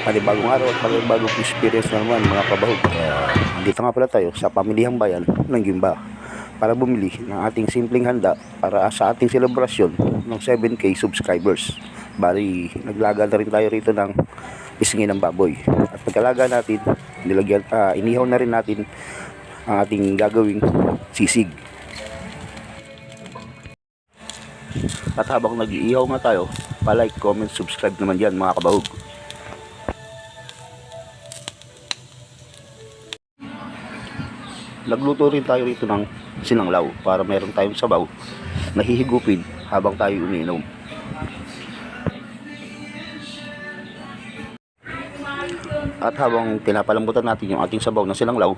panibagong araw at panibagong experience na naman mga kabahog. Dito nga pala tayo sa Pamilihang Bayan ng Gimba para bumili ng ating simpleng handa para sa ating selebrasyon ng 7K subscribers. Bali, naglaga na rin tayo rito ng pisngi ng baboy. At pagkalaga natin, inihaw na rin natin ang ating gagawing sisig. At habang nag-iihaw nga tayo, pa-like, comment, subscribe naman yan mga kabahog. Nagluto rin tayo rito ng sinanglaw para meron tayong sabaw na hihigupin habang tayo umiinom. At habang pinapalambutan natin yung ating sabaw na sinanglaw,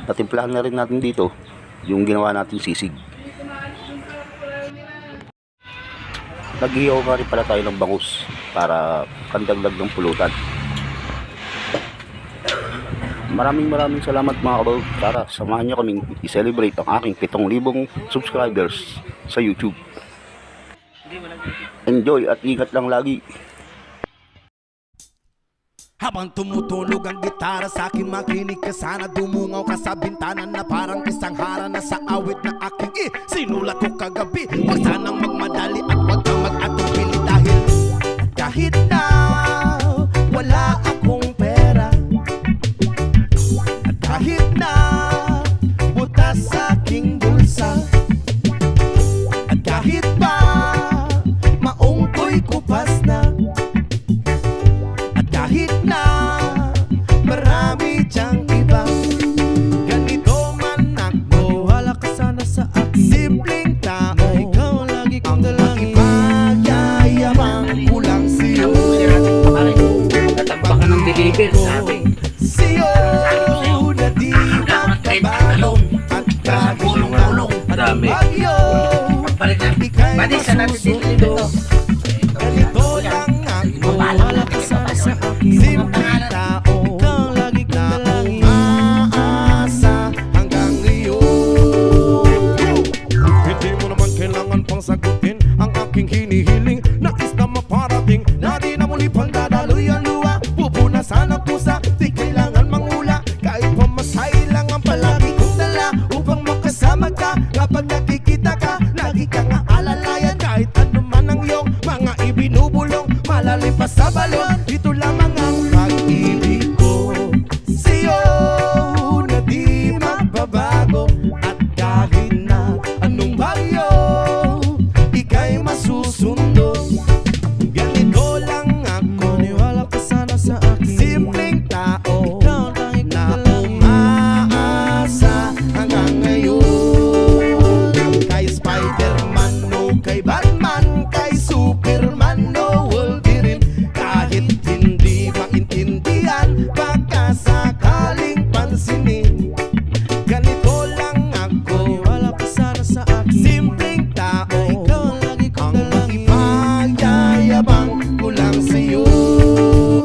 natimplahan na rin natin dito yung ginawa nating sisig. Nag-ihaw nga rin pala tayo ng bangus para pandagdag ng pulutan. Maraming salamat mga kabahog. Tara, samahan niyo kaming i-celebrate ang aking 7,000 subscribers sa YouTube. Enjoy at ingat lang lagi. Habang tumutunog ang gitara sa akin, makinig ka sana. Dumungaw ka sa bintana na parang isang hara na sa awit na aking sinulat ko kagabi. Huwag sanang magmadali at huwag kang mag-atubili dahil na wala akong pera, at kahit na butas sa aking bulsa, at kahit pa maong ko'y kupas na, at kahit na marami diyang iba, ganito man ako, wala ka sana sa akin. Simpleng tao, ikaw lagi kong dalangin. Magyayabang ko lang sa'yo, Baka ng deliver sabi. sa'yo na di magbabago. At kahit Pulong-pulong, marami. bagyo, Palit na. ika'y Pwede sa natin dito. ganito lang ako, wala ka sana sa akin. Simpleng tao, ikaw lagi kong dalangin. Umaasa hanggang ngayon. Hindi mo naman kailangan pang sagutin ang aking hinihiling. Nais na maparating na di na muli pang dadaloy ang luha. Pupunasan ang pusa, di kailangan mangula. Kahit pamasahe lang ang palagi kong dala upang makasama ka. Kapag nakikita ka, lagi kang aalalayan. Kahit ano man ang iyong mga ibinubulong, malalim pa sa balon, ito lamang ang pag-ibig ko sa'yo na di magbabago. At kahit na anong bagyo, ika'y masusundo. Ganito lang ako, niwala ka sana sa akin. Simpleng tao, ikaw lang na umaasa hanggang ngayon. Kay Spider-Man o kay Batman, kay Superman o Wolverine, kahit hindi maintindihan, baka sakaling pansinin. Ganito lang ako, wala ka sana sa akin. Simpleng tao, ikaw lagi kong dalangin. Magyayabang ko lang sa'yo,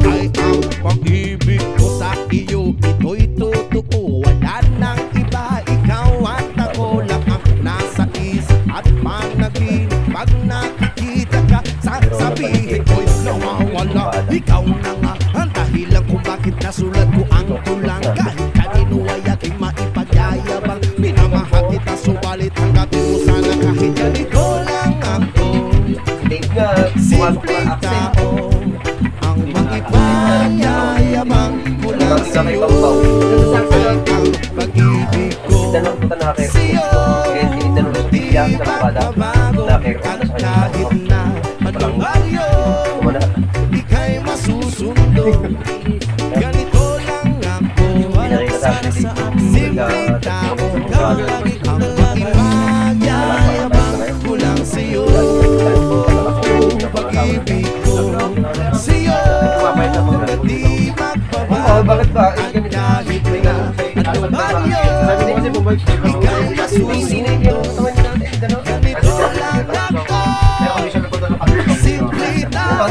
ay ang pag-ibig ko sa iyo, ito'y totoo. Wala nang iba, ikaw at ako lang ang nasa isip at panaginip. Pag nakikita ka, sasabihin ko'y nawawala. Ikaw na nga ang dahilan kung bakit nasulat ko ang tulang. Kahit kanino ay aking maipagyayabang, minamahal kita subalit hanggapin mo sana. Kahit ganito lang ako, simpleng tao, ang mag-ipagyayabang ko lang sa'yo, ay ang pag-ibig ko sa'yo na di magbabago. At kahit na anong bagyo, ika'y masusundo. Ganito lang ako, wala ka sana sa akin. Simpleng tao, ikaw lagi ang mag-ipagyayabang ko lang sa'yo, pag-ibig ko sa'yo na di magbabago. At kahit na anong bagyo, ika'y masusundo. Ganito lang ako, simple tao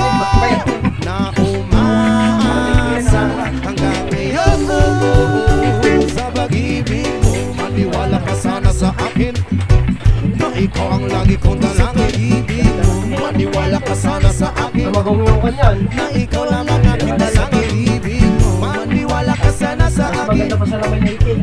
na umaasa hanggang ngayon. Sa pag-ibig mo, maniwala ka sana sa akin, na ikaw ang lagi kong dalangin. Maniwala ka sana sa akin, na ikaw lang ang aking dalangin. maganda pa sa laman niya itin.